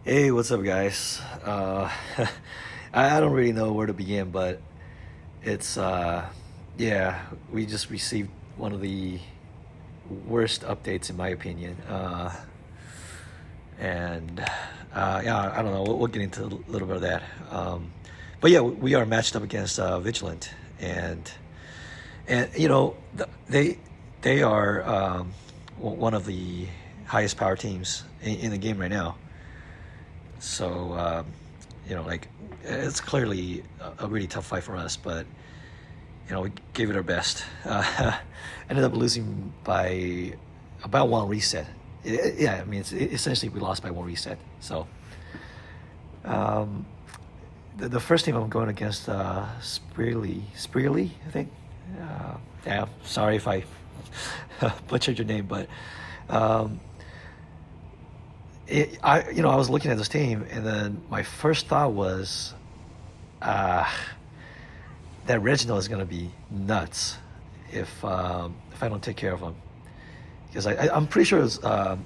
Hey, what's up, guys? I don't really know where to begin, but it's, yeah, we just received one of the worst updates, in my opinion. And, yeah, I don't know. We'll get into a little bit of that. But yeah, we are matched up against Vigilant, and they are one of the highest power teams in the game right now. So, like it's clearly a really tough fight for us, but we gave it our best. Ended up losing by about one reset. Yeah, I mean, essentially we lost by one reset. So, the first team I'm going against, Spreely, I think. Yeah, sorry if I butchered your name, but I was looking at this team, and then my first thought was, that Reginald is going to be nuts if I don't take care of him, because I'm pretty sure it's a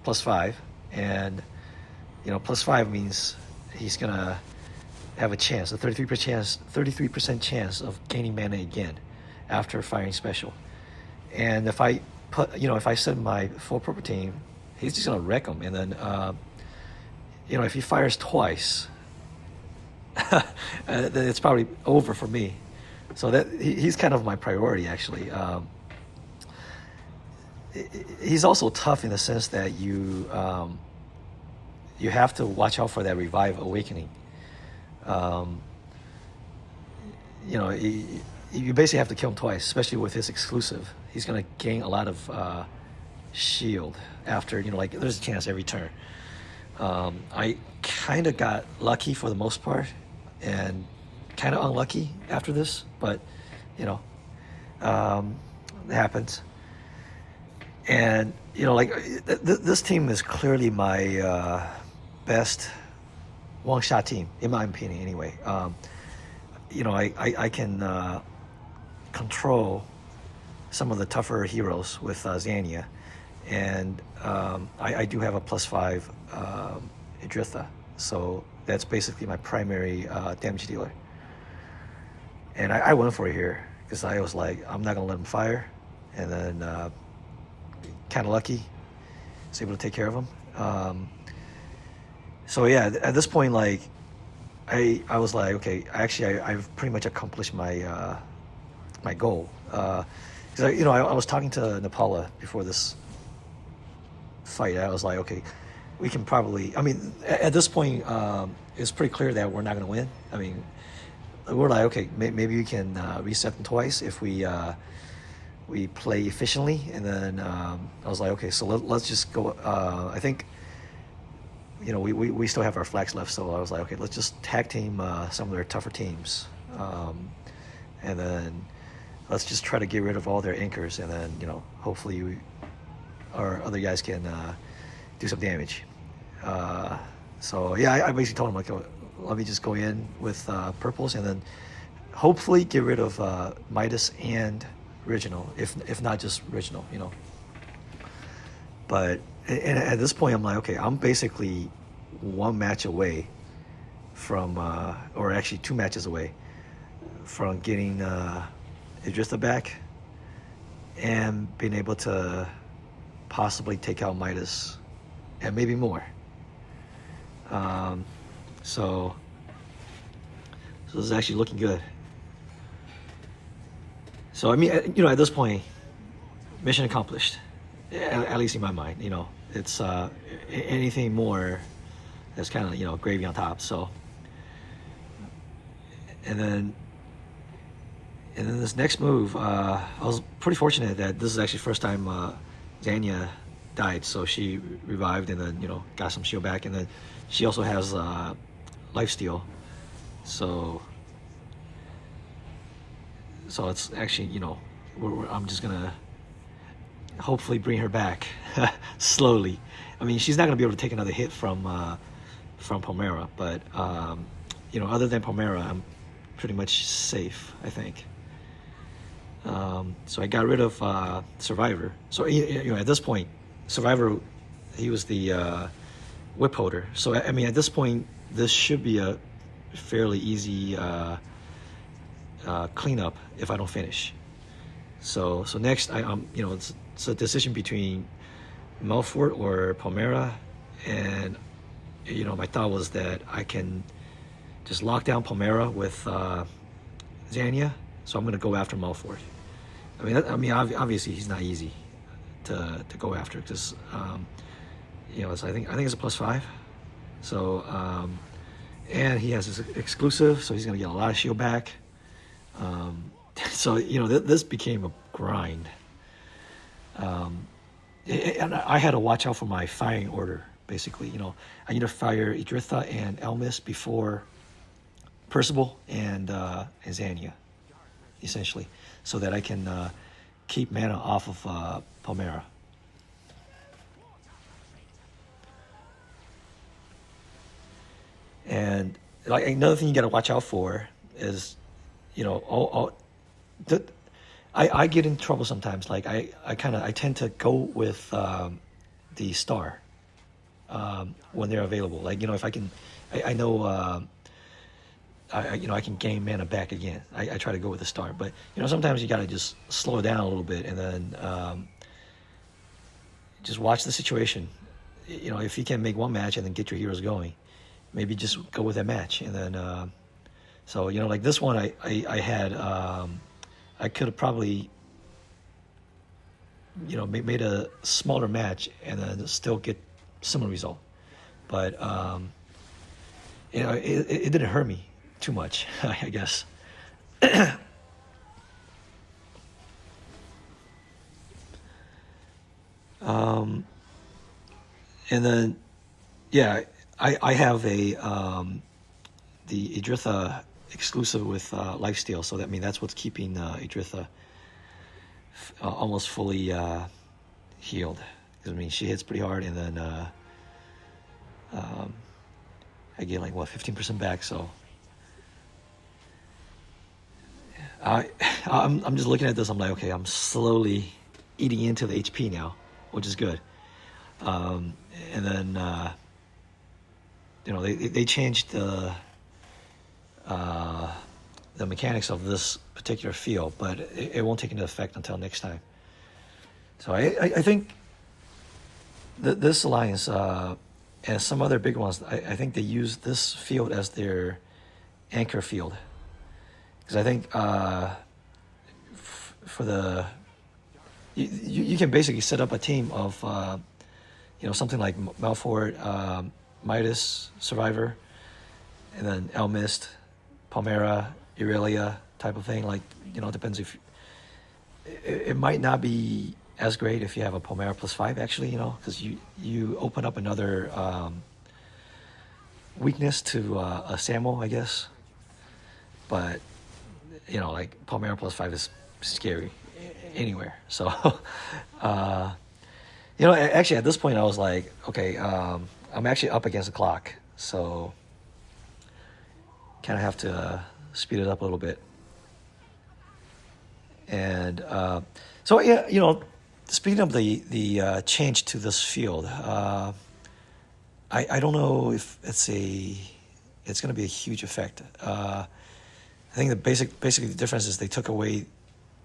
+5, and +5 means he's going to have a chance, a 33% chance of gaining mana again after firing special. And if I set my full purple team, he's just gonna wreck him. And then if he fires twice, then it's probably over for me. So he's kind of my priority, actually. He's also tough in the sense that you have to watch out for that revive awakening. You basically have to kill him twice, especially with his exclusive. He's going to gain a lot of shield after, there's a chance every turn. I kind of got lucky for the most part, and kind of unlucky after this, but, it happens. And, this team is clearly my best one-shot team, in my opinion, anyway. I can control some of the tougher heroes with Zania, and I do have a +5 Idritha, so that's basically my primary damage dealer. And I went for it here because I was like, I'm not gonna let him fire, and then kind of lucky, was able to take care of him. So yeah, at this point, like, I was like, okay, I've pretty much accomplished my my goal. Because I was talking to Nepala before this fight. I was like, okay, we can probably. I mean, at this point, it's pretty clear that we're not going to win. I mean, we're like, okay, maybe we can reset them twice if we play efficiently. And then I was like, okay, so let's just go. I think. We still have our flags left, so I was like, okay, let's just tag team some of their tougher teams, and then let's just try to get rid of all their anchors, and then hopefully our other guys can do some damage. So yeah, I basically told him, like, let me just go in with purples, and then hopefully get rid of Midas and Original, if not just Original, But at this point, I'm like, okay, I'm basically one match away from, or actually 2 matches away from getting Idritha back and being able to possibly take out Midas and maybe more. So this is actually looking good. So I mean, at this point, mission accomplished. At least in my mind, it's anything more that's kind of gravy on top. So, and then this next move, I was pretty fortunate that this is actually the first time Zania died. So she revived and then got some shield back, and then she also has lifesteal. So it's actually I'm just gonna hopefully bring her back slowly. I mean, she's not going to be able to take another hit from Palmera, but other than Palmera, I'm pretty much safe, I think. So I got rid of Survivor. So at this point, Survivor, he was the whip holder. So I mean, at this point, this should be a fairly easy cleanup if I don't finish. So next, it's a decision between Melfort or Palmera, and my thought was that I can just lock down Palmera with Zania. So I'm going to go after Melfort. Obviously he's not easy to go after because so I think it's a +5. So and he has his exclusive, so he's going to get a lot of shield back. So this became a grind. And I had to watch out for my firing order. Basically, I need to fire Idritha and Elmis before Percival and Zania, essentially, so that I can keep mana off of Palmera. And like another thing you got to watch out for is, I get in trouble sometimes. Like I tend to go with the star when they're available. Like if I can, I know. I can gain mana back again. I try to go with the star, but sometimes you got to just slow down a little bit and then just watch the situation. If you can make one match and then get your heroes going, maybe just go with that match. And then so like this one, I had I could have probably made a smaller match and then still get similar result, but it didn't hurt me too much, I guess. And then, yeah, I have a the Idritha exclusive with lifesteal, so that's what's keeping Idritha almost fully healed. Because she hits pretty hard, and then I get like 15% back. So I'm just looking at this. I'm like, okay, I'm slowly eating into the HP now, which is good. And then they changed the mechanics of this particular field, but it won't take into effect until next time. So I think this alliance and some other big ones, I think they use this field as their anchor field, because I think for the you can basically set up a team of something like Malfort, Midas, Survivor, and then Elmist, Palmera, Irelia type of thing. Like, it depends if it might not be as great if you have a Palmera +5 actually, because you open up another weakness to a Samo, I guess. But like Palmera +5 is scary anywhere. So actually at this point I was like, okay, I'm actually up against the clock, so kind of have to speed it up a little bit. And so yeah, speaking of the change to this field, I don't know if it's going to be a huge effect. I think basically the difference is they took away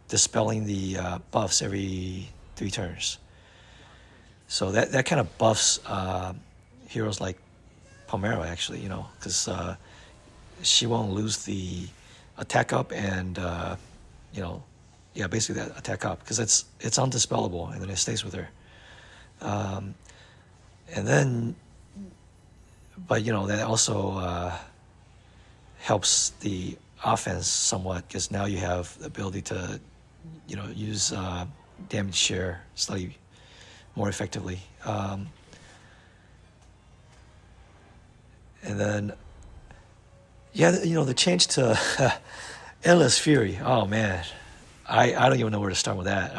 dispelling the buffs every 3 turns. So that kind of buffs heroes like Palmera actually, because she won't lose the attack up and basically that attack up, because it's undispellable and then it stays with her. And then, but that also helps the offense somewhat, because now you have the ability to use damage share slightly more effectively. And then, the change to Endless Fury. Oh man, I don't even know where to start with that.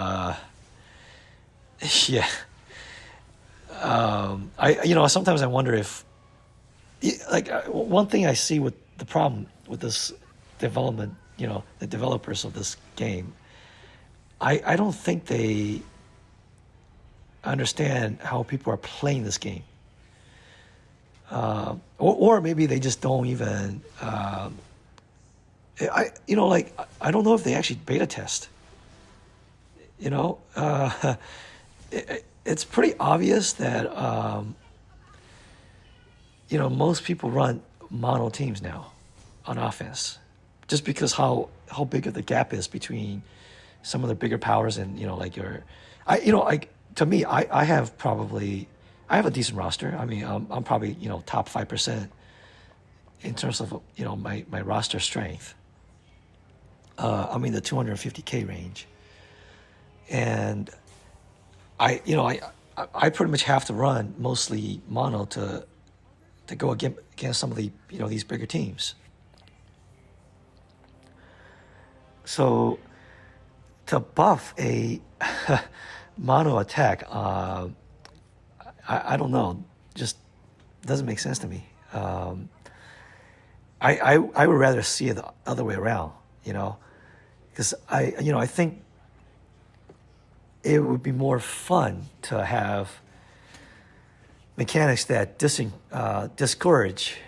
Yeah. Sometimes I wonder if, one thing I see with the problem with this development, the developers of this game, I don't think they understand how people are playing this game. Or maybe they just don't even. I don't know if they actually beta test. You know, it's pretty obvious that most people run mono teams now on offense, just because how big of the gap is between some of the bigger powers and like to me I have a decent roster. I mean I'm probably top 5% in terms of my roster strength. I'm in the 250K range, and I pretty much have to run mostly mono to go against some of the these bigger teams. So to buff a mono attack, I don't know, just doesn't make sense to me. I would rather see it the other way around, because I think it would be more fun to have mechanics that discourage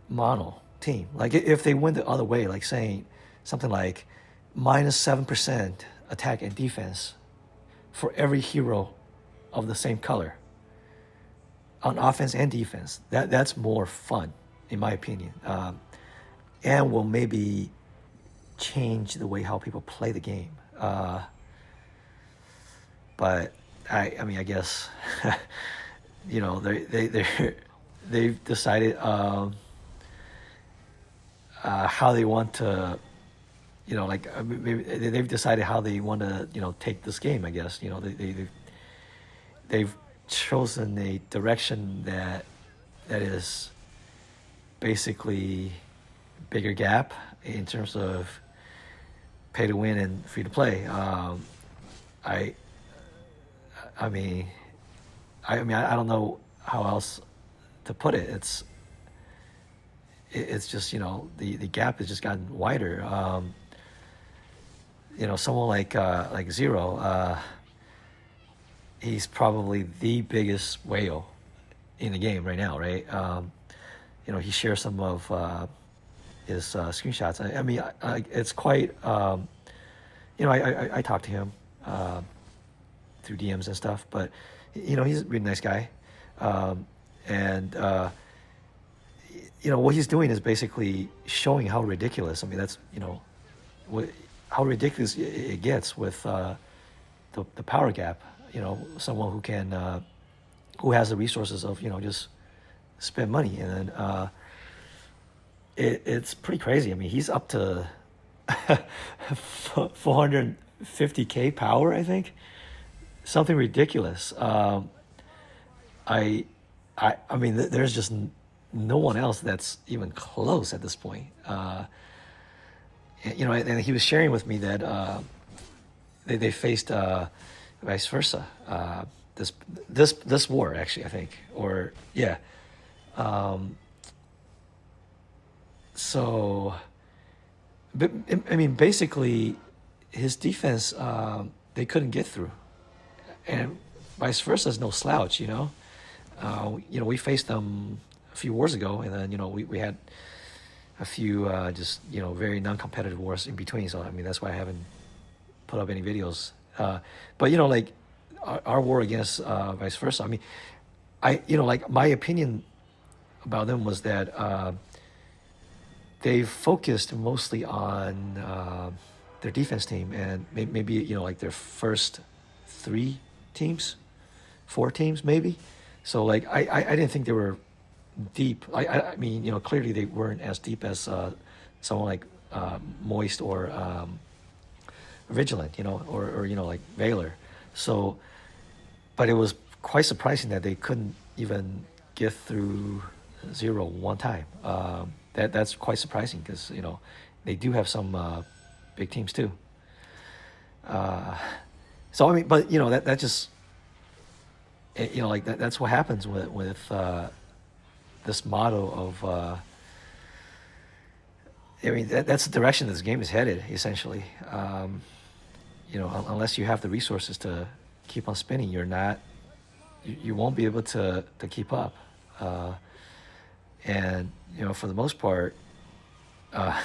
mono team. Like if they went the other way, like saying something like -7% attack and defense for every hero of the same color on offense and defense. That's more fun, in my opinion, and will maybe change the way how people play the game. But I mean, I guess they've decided how they want to. Maybe they've decided how they want to, take this game. I guess they've chosen a direction that is basically bigger gap in terms of pay to win and free to play. I mean, I don't know how else to put it. It's just the gap has just gotten wider. Someone like Zero, he's probably the biggest whale in the game right now, right? He shares some of his screenshots. I mean, it's quite. I talked to him through DMs and stuff, but he's a really nice guy, and what he's doing is basically showing how ridiculous. I mean, that's how ridiculous it gets with the power gap. Someone who has the resources of just spend money, and then it's pretty crazy. I mean, he's up to 450K power, I think, something ridiculous. I mean, there's just no one else that's even close at this point. And he was sharing with me that they faced vice versa this war, actually, I think, or yeah. So, but I mean, basically, his defense they couldn't get through, and vice versa is no slouch. We faced them a few wars ago, and then we had a few just very non-competitive wars in between. So I mean, that's why I haven't put up any videos. But like our war against vice versa. I mean, like my opinion about them was that they focused mostly on their defense team, and maybe like their first 4 teams maybe. So like I didn't think they were deep. I mean, clearly they weren't as deep as someone like Moist or Vigilant, or like Valor. So, but it was quite surprising that they couldn't even get through Zero one time. That's quite surprising, because they do have some big teams too. So I mean, but that just like that's what happens with this motto of. I mean, that's the direction this game is headed, essentially. Unless you have the resources to keep on spinning, you won't be able to keep up. And for the most part, uh,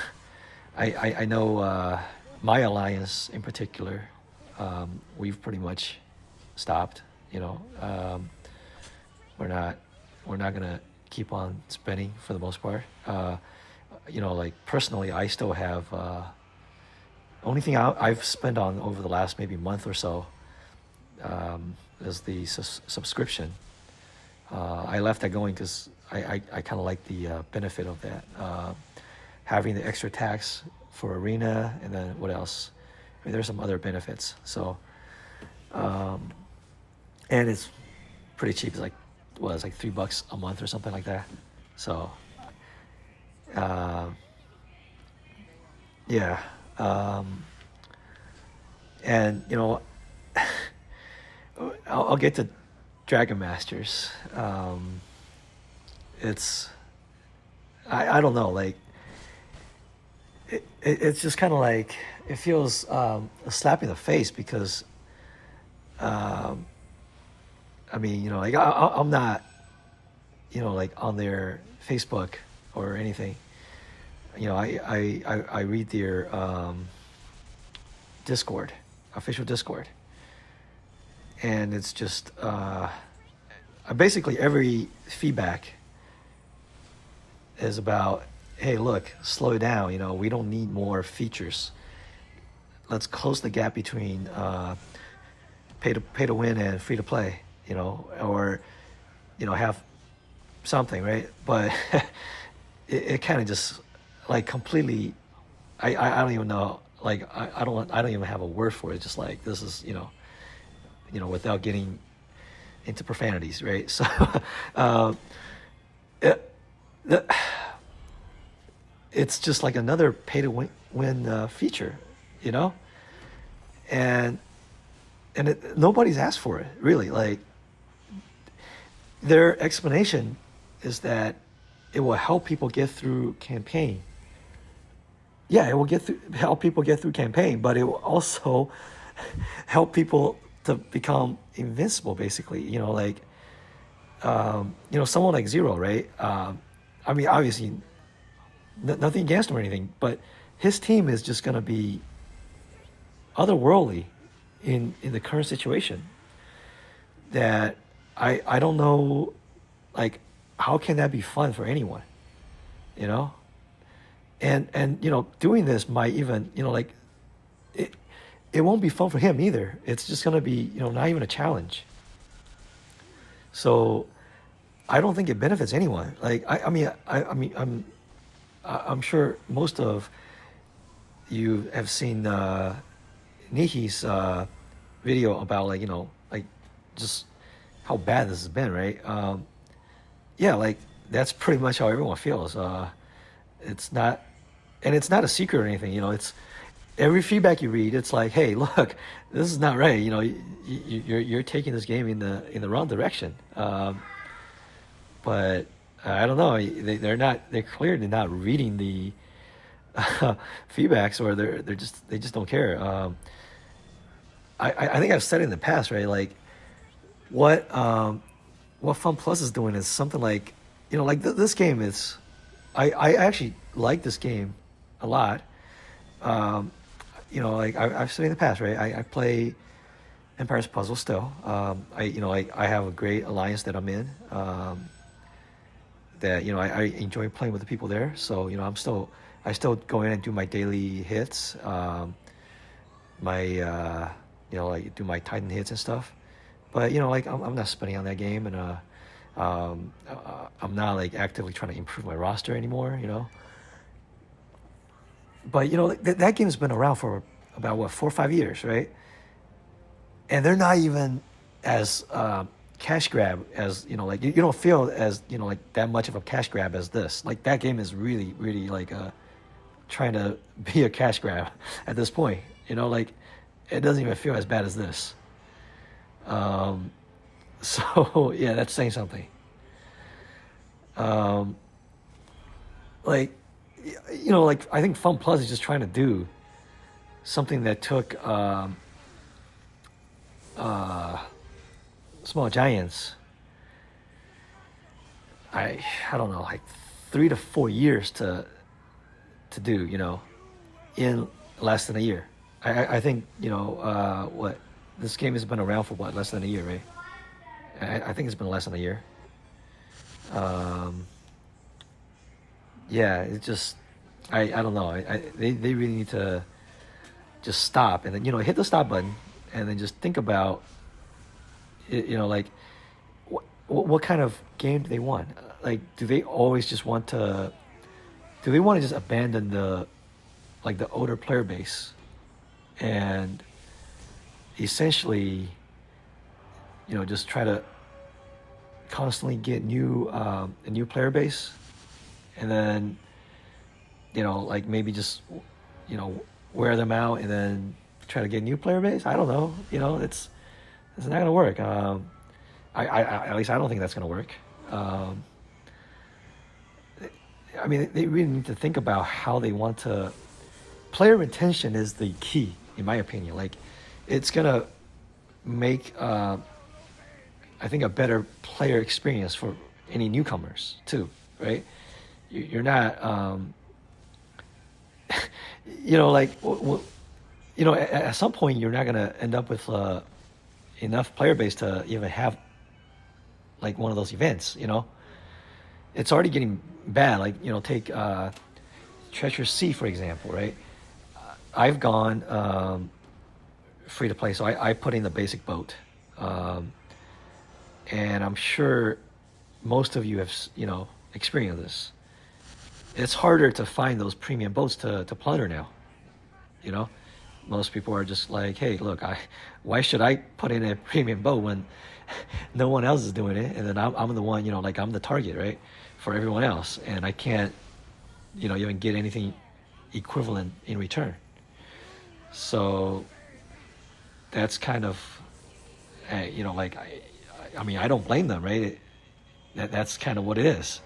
I know my alliance in particular, we've pretty much stopped. We're not we're not gonna keep on spending for the most part. Like personally, I still have only thing I've spent on over the last maybe month or so is the subscription. I left that going because I kind of like the benefit of that. Having the extra tax for Arena, and then what else? I mean, there's some other benefits. So, and it's pretty cheap. It's like, it's like $3 a month or something like that. So, uh, yeah. And I'll get to Dragon Masters. It's I don't know, like it's just kind of like it feels a slap in the face because I mean, like I'm not like on their Facebook or anything. I read their Discord, official Discord, and it's just basically every feedback is about, hey, look, slow it down. We don't need more features. Let's close the gap between pay to win and free to play. Or have something, right? But it kind of just like completely. I don't even know. Like I don't even have a word for it. Just like this is without getting into profanities, right? So it, it's just like another pay to win feature, and nobody's asked for it really. Like their explanation is that it will help people get through campaign. Yeah, it will help people get through campaign, but it will also help people to become invincible, basically. Someone like Zero, right? I mean, obviously, nothing against him or anything, but his team is just going to be otherworldly in the current situation. That I don't know, like, how can that be fun for anyone, And doing this might even, like, it won't be fun for him either. It's just going to be, not even a challenge. So I don't think it benefits anyone. Like, I mean, I'm sure most of you have seen Nihi's video about, like, like just how bad this has been, right? Yeah, like that's pretty much how everyone feels. It's not, and it's not a secret or anything. It's every feedback you read. It's like, hey, look, this is not right. You're taking this game in the wrong direction. But I don't know. They're not. They're clearly not reading the feedbacks, or they just don't care. I think I've said it in the past, right? Like what Fun Plus is doing is something like, like this game is. I actually like this game a lot. Like I've said in the past, right? I play Empire's Puzzle still. I have a great alliance that I'm in. That I enjoy playing with the people there. So I still go in and do my daily hits. My like do my Titan hits and stuff. But like I'm not spending on that game, and I'm not like actively trying to improve my roster anymore. But that game's been around for about 4 or 5 years, right? And they're not even as cash grab as like you don't feel as like that much of a cash grab as this. Like that game is really really like trying to be a cash grab at this point. Like it doesn't even feel as bad as this. So yeah, that's saying something. Like like I think Fun Plus is just trying to do something that took Small Giants I don't know, like 3 to 4 years to do, in less than a year. I think, what, this game has been around for what, less than a year, right? I think it's been less than a year. Um, yeah, it just, I don't know. They really need to just stop and then, hit the stop button and then just think about, like, what kind of game do they want? Like, do they always just want to, do they want to just abandon like the older player base and essentially, just try to constantly get a new player base, and then, like maybe just, wear them out and then try to get a new player base. I don't know. It's not gonna work. I at least I don't think that's gonna work. Um, I mean, they really need to think about how they want to. Player retention is the key, in my opinion. Like, it's gonna make, I think, a better player experience for any newcomers too, right? You're not, like, at some point you're not gonna end up with enough player base to even have like one of those events. It's already getting bad. Like, take Treasure Sea for example, right? I've gone free to play, so I put in the basic boat, um, and I'm sure most of you have experienced this. It's harder to find those premium boats to plunder now. You know, most people are just like, hey, look, why should I put in a premium boat when no one else is doing it, and then I'm the one, like I'm the target, right, for everyone else, and I can't, even get anything equivalent in return. So that's kind of, like I mean, I don't blame them, right? That's kind of what it is.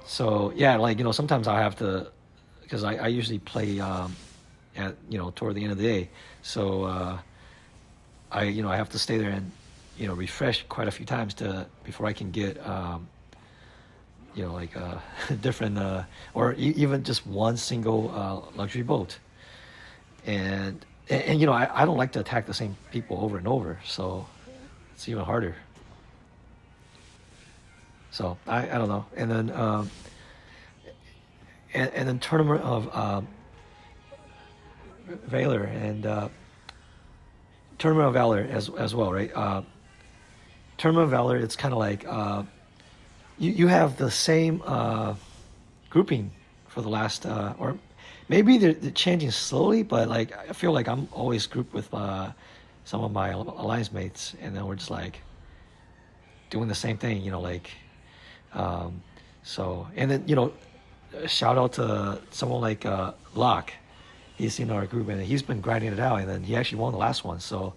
So yeah, like, sometimes I have to, because I usually play at toward the end of the day, so I have to stay there and refresh quite a few times to before I can get like different or even just one single luxury boat, and I don't like to attack the same people over and over, so it's even harder. So I don't know, and then and then tournament of Valor and tournament of Valor as well, right? Tournament of Valor, it's kind of like you have the same grouping for the last or maybe they're changing slowly, but like I feel like I'm always grouped with some of my alliance mates, and then we're just like doing the same thing, like so, and then shout out to someone like Locke. He's in our group and he's been grinding it out, and then he actually won the last one, so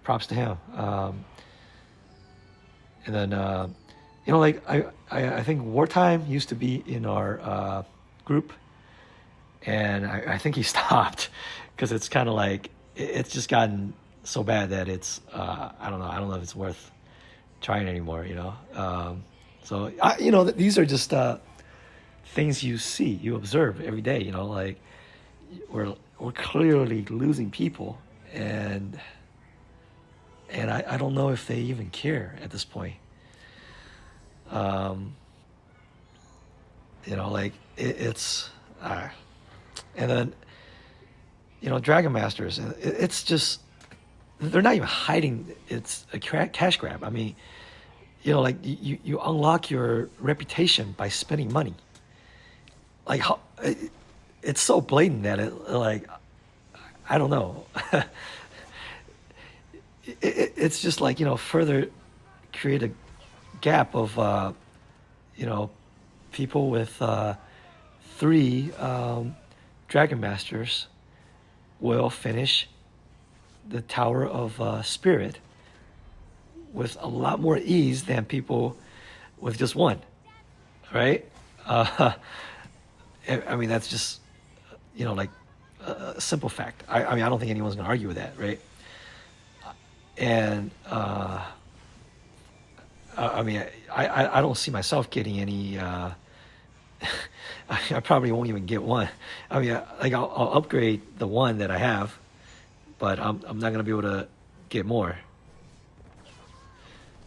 props to him. And then like I think Wartime used to be in our group, and I think he stopped because it's kind of like it's just gotten so bad that it's I don't know if it's worth trying anymore. So these are just things you see, you observe every day. Like we're clearly losing people, and I don't know if they even care at this point. Like it's and then Dragon Masters. It's just they're not even hiding. It's a cash grab. I mean, like you unlock your reputation by spending money. Like how it's so blatant that it like I don't know. It's just like further create a gap of people with three Dragon Masters will finish the Tower of Spirit with a lot more ease than people with just one, right? I mean, that's just like a simple fact. I mean, I don't think anyone's gonna argue with that, right? And I mean, I don't see myself getting any. I probably won't even get one. I mean, like I'll upgrade the one that I have, but I'm not gonna be able to get more.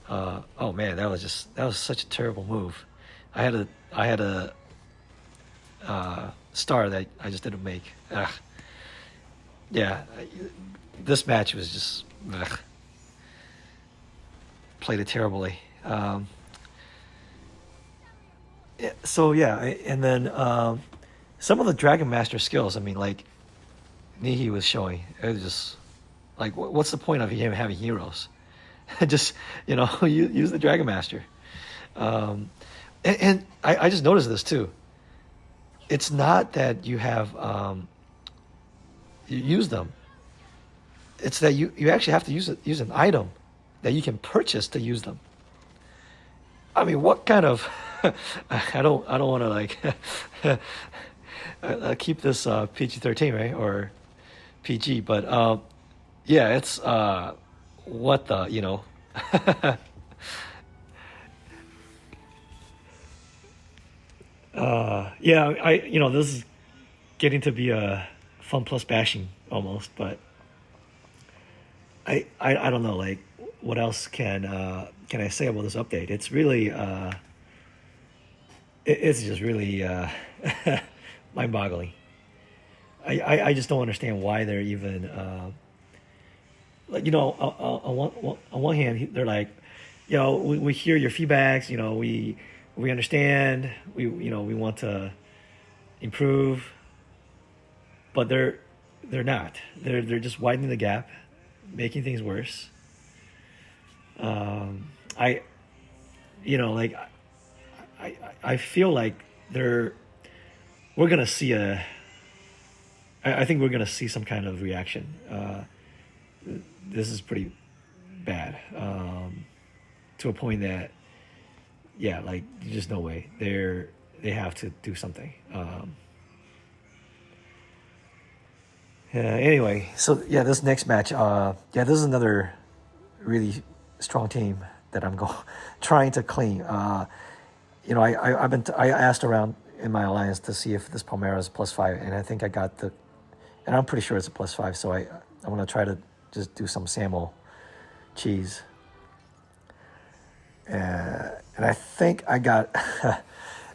Oh man, that was such a terrible move. I had a star that I just didn't make. Ugh. Yeah, this match was just ugh, played it terribly. So yeah, and then some of the Dragon Master skills. I mean, like Nihi was showing, it was just like, what's the point of him having heroes? Just use the Dragon Master. And I just noticed this too. It's not that you have you use them. It's that you actually have to use an item that you can purchase to use them. I mean, what kind of I don't want to like keep this PG-13, right, or PG, but yeah, it's what the yeah, this is getting to be a fun plus bashing almost, but I don't know, like what else can I say about this update? It's really it's just really mind-boggling. I just don't understand why they're even like on one hand they're like, we hear your feedbacks, we understand, we want to improve, but they're not. They're just widening the gap, making things worse. I like I feel like we're gonna see I think we're gonna see some kind of reaction. This is pretty bad, to a point that like there's just no way they have to do something. Anyway, so yeah, this next match, this is another really strong team that I'm trying to clean. I asked around in my alliance to see if this Palmera is +5, and I think I got and I'm pretty sure it's a +5. So I'm gonna try to just do some Samo cheese, and I think I got,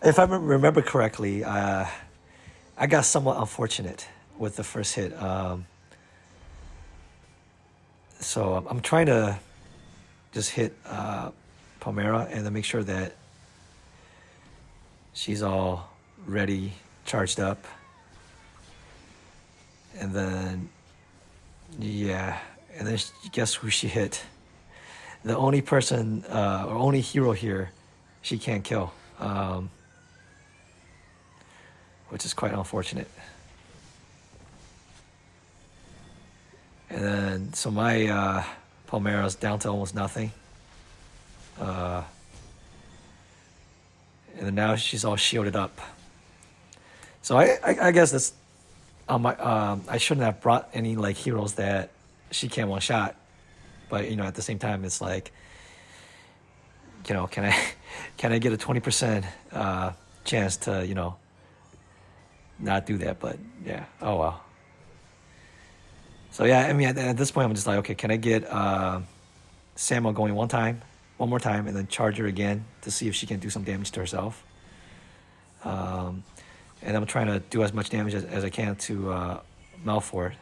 if I remember correctly, I got somewhat unfortunate with the first hit. So I'm trying to just hit Palmera and then make sure that she's all ready, charged up. And then, and then guess who she hit? The only person, or only hero here she can't kill, which is quite unfortunate. And then, so my Palmera's down to almost nothing. And then now she's all shielded up. So I guess that's I shouldn't have brought any like heroes that she can't one shot, but at the same time it's like, can I get a 20% chance to not do that? But yeah, oh well. So yeah, I mean at this point I'm just like, okay, can I get Samo going one more time, and then charge her again to see if she can do some damage to herself. And I'm trying to do as much damage as I can to Malfort.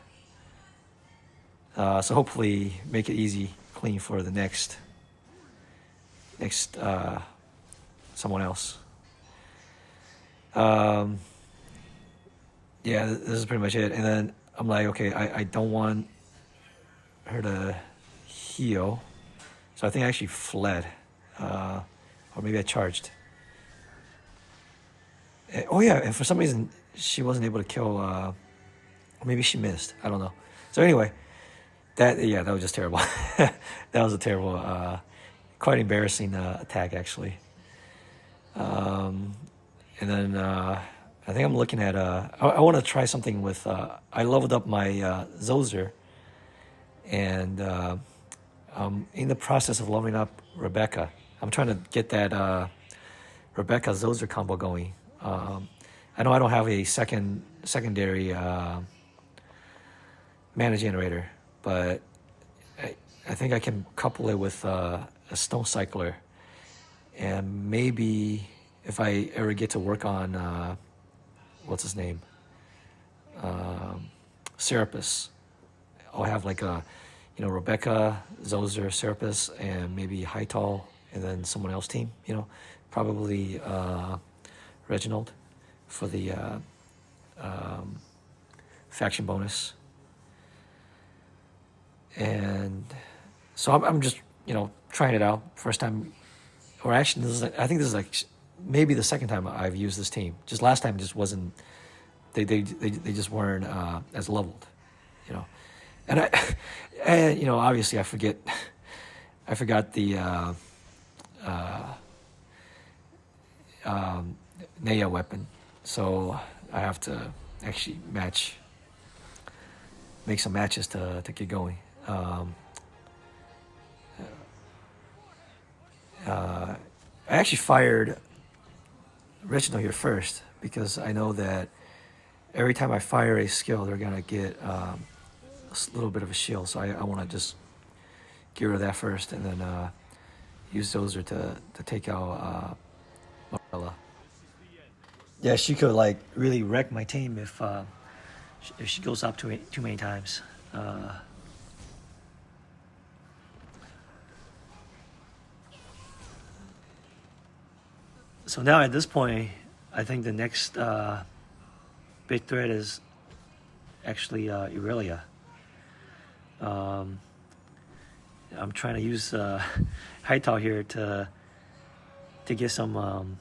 So hopefully make it easy, clean for the next someone else. Yeah, this is pretty much it. And then I'm like, okay, I don't want her to heal. So I think I actually fled. Or maybe I charged. Oh yeah, and for some reason she wasn't able to kill, or maybe she missed. I don't know. So anyway, that was just terrible. That was a terrible, quite embarrassing attack actually. And then I think I'm looking at, I want to try something with, I leveled up my Zoser, and I'm in the process of leveling up Rebecca. I'm trying to get that Rebecca Zoser combo going. I know I don't have a secondary mana generator, but I think I can couple it with a Stone Cycler, and maybe if I ever get to work on what's his name, Serapis, I'll have like a, Rebecca, Zoser, Serapis, and maybe Hytal, and then someone else team. Probably Reginald for the faction bonus. And so I'm just trying it out first time, or actually I think this is like maybe the second time I've used this team. Just last time just wasn't, they just weren't as leveled, and obviously I forgot the Naya weapon, so I have to actually make some matches to get going. I actually fired Reginald here first because I know that every time I fire a skill, they're gonna get a little bit of a shield. So I want to just get rid of that first, and then use Zoser to take out Marilla. Yeah, she could like really wreck my team if she goes up too many times. So now at this point, I think the next big threat is actually Aurelia. I'm trying to use Hytal here to get some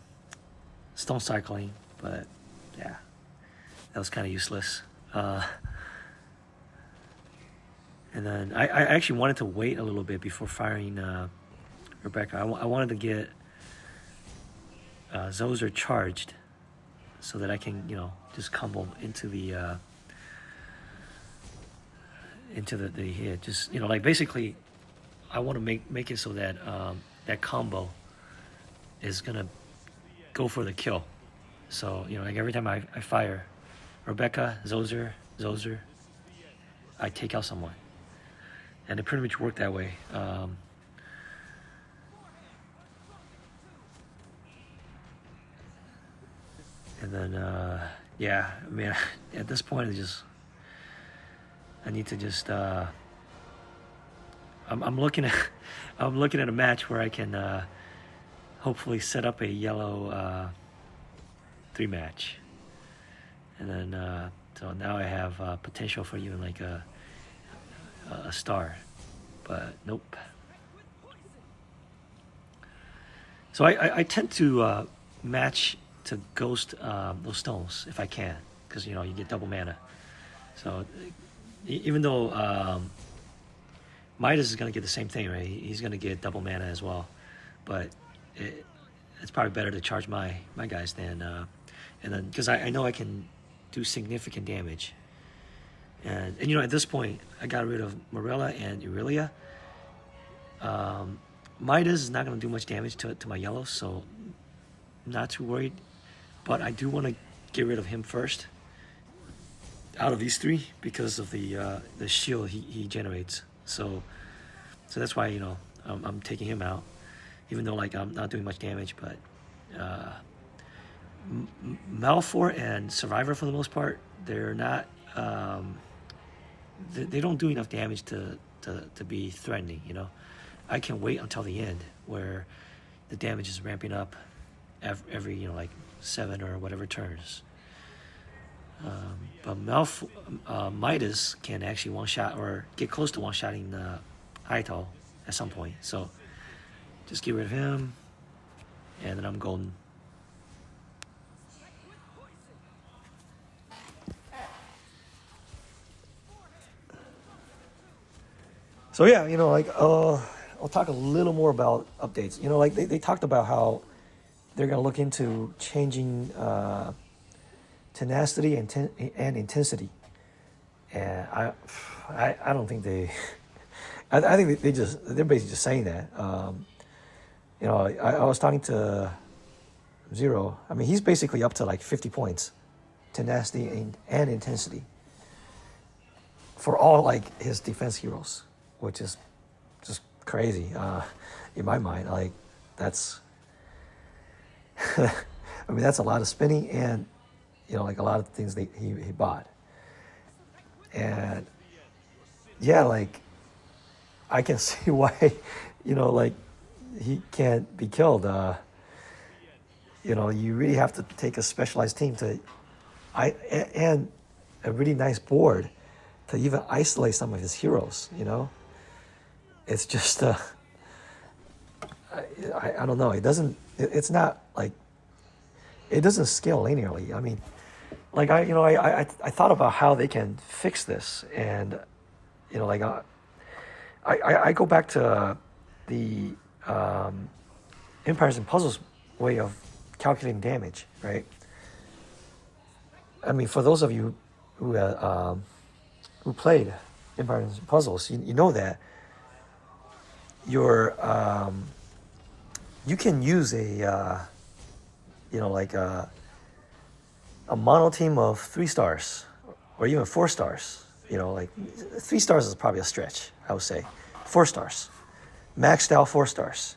stone cycling, but yeah, that was kind of useless. And then I actually wanted to wait a little bit before firing Rebecca. I wanted to get Zoser charged so that I can, just combo into the hit. Just, like basically, I want to make it so that that combo is gonna go for the kill. So, like every time I fire Rebecca, Zoser, I take out someone. And it pretty much worked that way. And then, yeah, I mean, at this point, I need to just, I'm looking at a match where I can hopefully set up a yellow 3-match, and then so now I have potential for even like a star, but nope. So I tend to match to ghost those stones if I can, because you get double mana. So even though Midas is going to get the same thing, right? He's going to get double mana as well, but it's probably better to charge my guys than and then because I know I can do significant damage, and at this point I got rid of Morella and Aurelia. Midas is not going to do much damage to my yellows, so I'm not too worried. But I do want to get rid of him first out of these three because of the shield he generates. So that's why I'm taking him out, even though like I'm not doing much damage. But Malfor and Survivor for the most part, they're not. They don't do enough damage to be threatening. I can wait until the end where the damage is ramping up every like 7 or whatever turns. But Midas can actually one-shot or get close to one-shotting Hytal at some point. So just get rid of him, and then I'm golden. So yeah, like I'll talk a little more about updates. Like they talked about how they're going to look into changing tenacity and intensity, and I don't think they. I think they're basically just saying that. I was talking to Zero. I mean, he's basically up to like 50 points, tenacity and intensity for all like his defense heroes, which is just crazy in my mind. Like that's, I mean, that's a lot of spinning and like a lot of things that he bought. And yeah, like I can see why, like he can't be killed. You really have to take a specialized team and a really nice board to even isolate some of his heroes. It's just I don't know. It's not like it doesn't scale linearly. I mean, like I thought about how they can fix this, and like I go back to the Empires and Puzzles way of calculating damage, right? I mean, for those of you who played Empires and Puzzles, you know that you can use a mono team of 3 stars or even 4 stars. Like 3 stars is probably a stretch, I would say. 4 stars, maxed out 4 stars,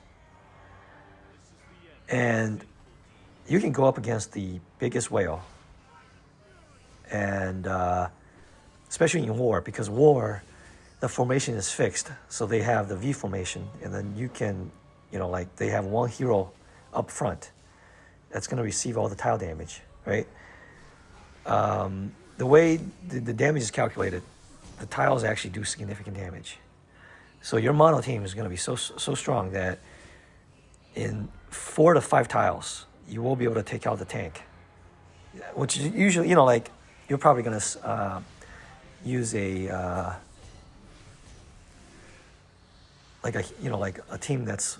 and you can go up against the biggest whale, and especially in war, because war, the formation is fixed, so they have the V formation, and then you can, like they have one hero up front that's going to receive all the tile damage, right? The way the damage is calculated, the tiles actually do significant damage. So your mono team is going to be so strong that in 4 to 5 tiles, you will be able to take out the tank, which is usually, like you're probably going to use a like a team that's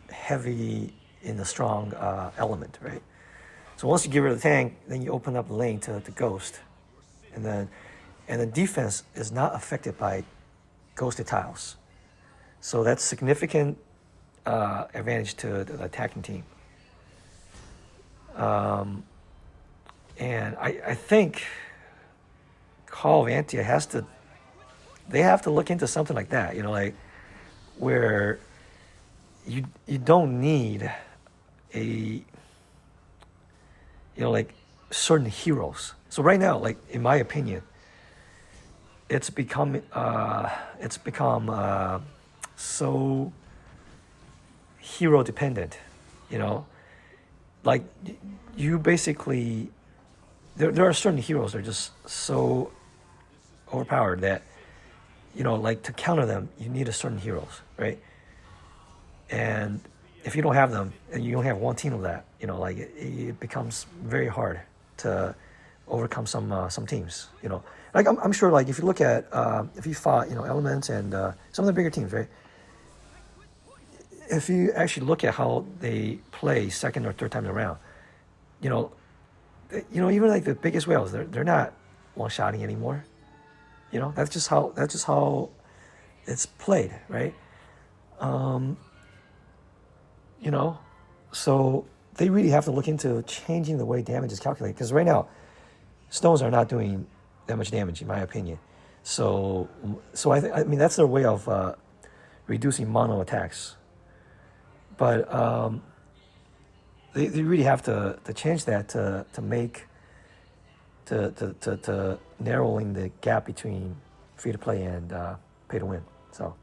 heavy in the strong element, right? So once you get rid of the tank, then you open up the lane to Ghost, and the defense is not affected by ghosted tiles. So that's significant advantage to the attacking team. And I think Call of Antia they have to look into something like that, like where you don't need a like certain heroes. So right now, like in my opinion, it's become so hero dependent, like you basically there are certain heroes that are just so overpowered that like to counter them you need a certain heroes, right? And if you don't have them and you only have one team of that, like it becomes very hard to overcome some teams, like I'm sure, like if you look at if you fought Elements and some of the bigger teams, right? If you actually look at how they play second or third time around, even like the biggest whales, they're not one-shotting anymore. That's just how it's played, right? So they really have to look into changing the way damage is calculated, because right now stones are not doing that much damage in my opinion. So I mean that's their way of reducing mono attacks. But they really have to change that to make to narrowing the gap between free to play and pay to win. So